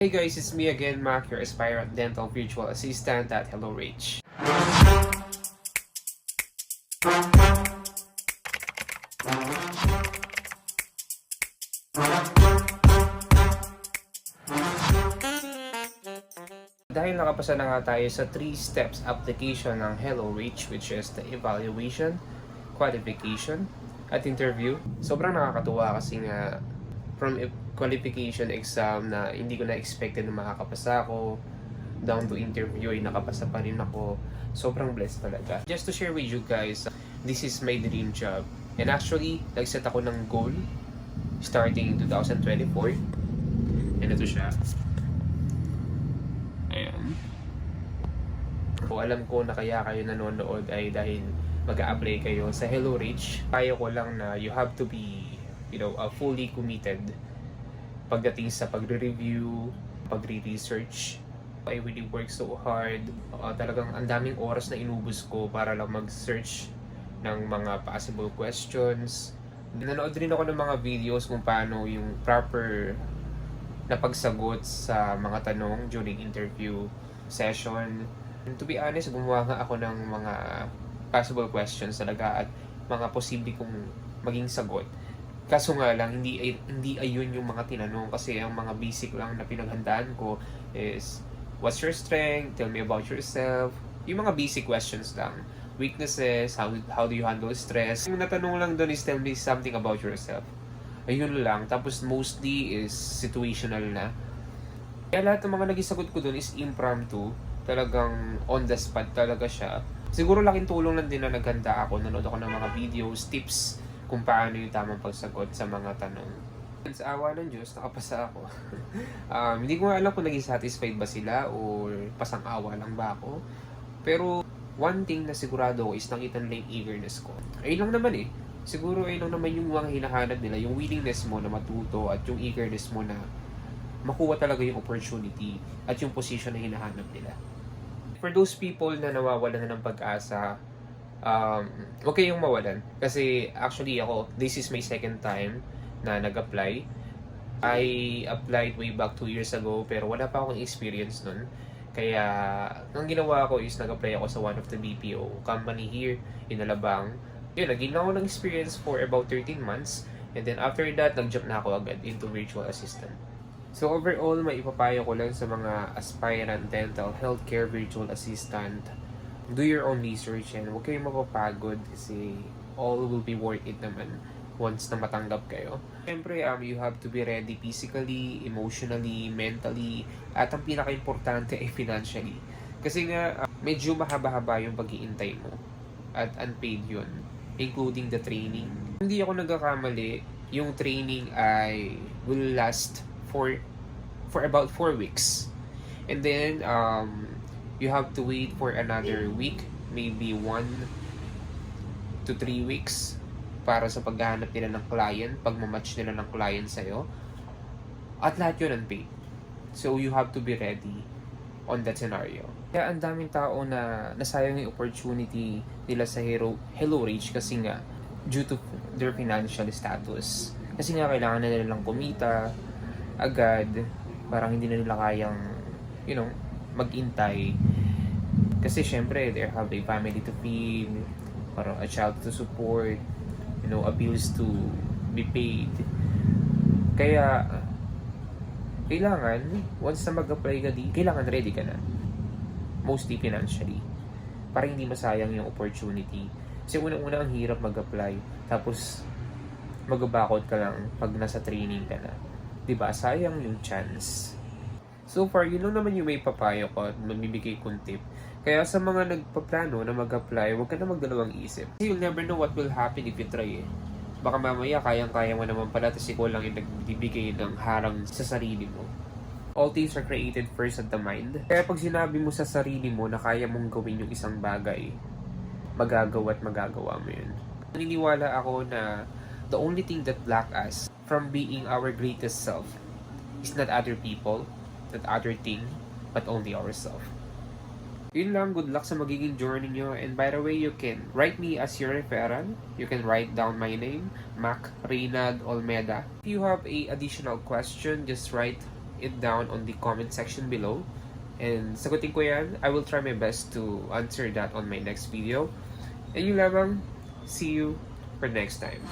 Hey guys, it's me again, Mac, your aspirant dental virtual assistant at HelloRich. Dahil nakapasa na nga tayo sa 3 steps application ng HelloRich, which is the evaluation, qualification, at interview. Sobrang nakakatuwa kasi nga from qualification exam na hindi ko na-expected na makakapasa ako, down to interview ay nakapasa pa rin ako. Sobrang blessed talaga. Just to share with you guys, this is my dream job. And actually, nag-set ako ng goal starting 2024. And ito siya. Ayan. Kung alam ko na kaya kayo nanonood ay dahil mag-a-apply kayo sa HelloRich, kaya ko lang na you have to be fully committed pagdating sa pagre-review, pagre-research. I really work so hard. Talagang ang daming oras na inubos ko para lang mag-search ng mga possible questions. Nanood rin ako ng mga videos kung paano yung proper na pagsagot sa mga tanong during interview session. And to be honest, gumawa nga ako ng mga possible questions talaga at mga posible kong maging sagot. Kaso nga lang, hindi ayun yung mga tinanong kasi ang mga basic lang na pinaghandaan ko is, what's your strength? Tell me about yourself. Yung mga basic questions lang. Weaknesses, how do you handle stress? Yung natanong lang doon is, tell me something about yourself. Ayun lang. Tapos mostly is situational na. Kaya lahat ng mga naging sagot ko doon is impromptu. Talagang on the spot talaga siya. Siguro laking tulong lang din na naghanda ako. Nanood ako ng mga videos, tips, kung paano yung tamang pagsagot sa mga tanong. Sa awa ng Diyos, nakapasa ako. Hindi ko nga alam kung naging satisfied ba sila or pasang-awa lang ba ako. Pero one thing na sigurado ko is nakita nila yung eagerness ko. Ayun lang naman eh. Siguro ayun lang naman yung mga hinahanap nila, yung willingness mo na matuto at yung eagerness mo na makuha talaga yung opportunity at yung position na hinahanap nila. For those people na nawawalan na ng pag-asa, huwag kayong mawalan. Kasi actually ako, this is my second time na nag-apply. I applied way back 2 years ago pero wala pa akong experience nun. Kaya ang ginawa ko is nag-apply ako sa one of the BPO company here in Alabang. Yun, naging ako ng experience for about 13 months. And then after that, nag-jump na ako agad into virtual assistant. So overall, may ipapayo ko lang sa mga aspirant dental healthcare virtual assistant. Do your own research and huwag kayong mapapagod kasi all will be worth it naman once na matanggap kayo. Siyempre, you have to be ready physically, emotionally, mentally, at ang pinaka-importante ay financially. Kasi nga, medyo mahaba-haba yung pag-iintay mo at unpaid yun, including the training. Hindi ako nagkakamali, yung training ay will last for about 4 weeks. And then, you have to wait for another week, maybe 1 to 3 weeks para sa paghahanap nila ng client, pagmamatch nila ng client sa'yo. At lahat yun unpaid. So, you have to be ready on that scenario. Kaya ang daming tao na nasayang yung opportunity nila sa HelloRich kasi nga, due to their financial status. Kasi nga, kailangan na nilang kumita agad, parang hindi na nila kayang, mag-intay. Kasi syempre, they have a family to feed, parang a child to support, bills to be paid. Kaya, kailangan, once na mag-apply ka kailangan ready ka na. Mostly financially. Para hindi masayang yung opportunity. Kasi unang-una ang hirap mag-apply, tapos mag-backouts ka lang pag nasa training ka na. Diba? Sayang yung chance. So far, yun lang naman yung may papayo ko at mamibigay kong tip. Kaya sa mga nagpaplano na mag-apply, huwag ka na magdalawang isip. Kasi you'll never know what will happen if you try eh. Baka mamaya, kayang-kaya mo naman pala, tapos ikaw lang yung nagbibigay ng harang sa sarili mo. All things are created first at the mind. Kaya pag sinabi mo sa sarili mo na kaya mong gawin yung isang bagay, magagawa at magagawa mo yun. Naniniwala ako na the only thing that block us from being our greatest self is not other people, not other thing, but only ourselves. Yun lang, good luck sa magiging journey nyo. And by the way, you can write me as your referral. You can write down my name, Mac Reynald Olmeda. If you have a additional question, just write it down on the comment section below. And sagutin ko yan. I will try my best to answer that on my next video. And yun lamang. See you for next time.